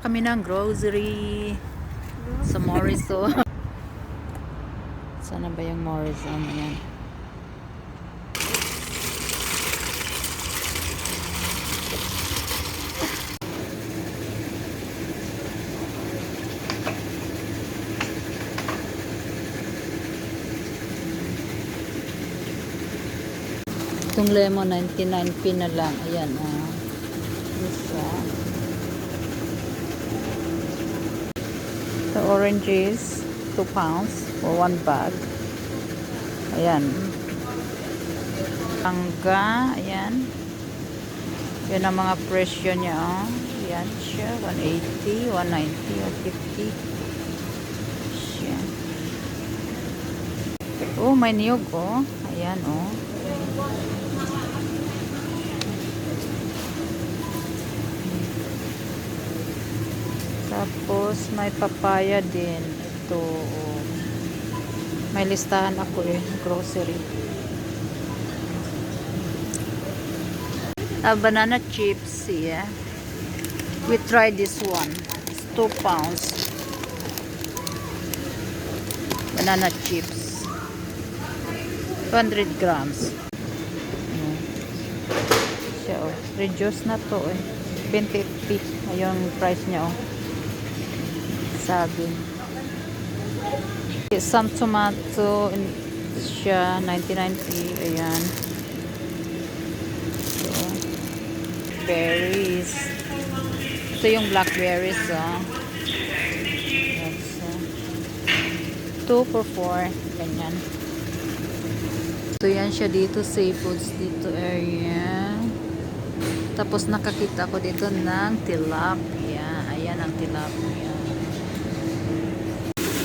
kami ng grocery sa Morrison. Sana ba yung Morrison? Ayan. Itong lemon 99p na lang. Ayan, isa. The oranges 2 pounds for 1 bag. Ayan. Mangga, ayan. Yan ang mga presyo niya, oh. Ayan siya, 180, 190, 150. Siya. Oh, may niyog, oh. Ayan, oh. Tapos may papaya din. Ito, oh. May listahan ako grocery. Banana chips, yeah. We tried this one. It's 2 pounds. Banana chips. 200 grams. Siya, oh. Reduce na to, 20p. Ayun price niya, oh. Sabi. Some tomato siya 99p. Ayan. So, berries. Ito yung blackberries, oh. That's 2 for 4. Ganyan. So yan siya dito, seafoods dito area. Tapos nakakita ko dito ng tilapia. Ayan ang tilapia.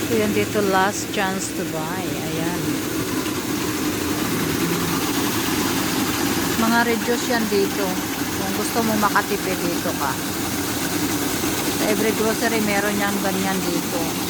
So yan dito, last chance to buy. Ayan. Mga reduce yan dito. Kung gusto mo makatipid dito ka. Sa every grocery meron yan ganyan dito.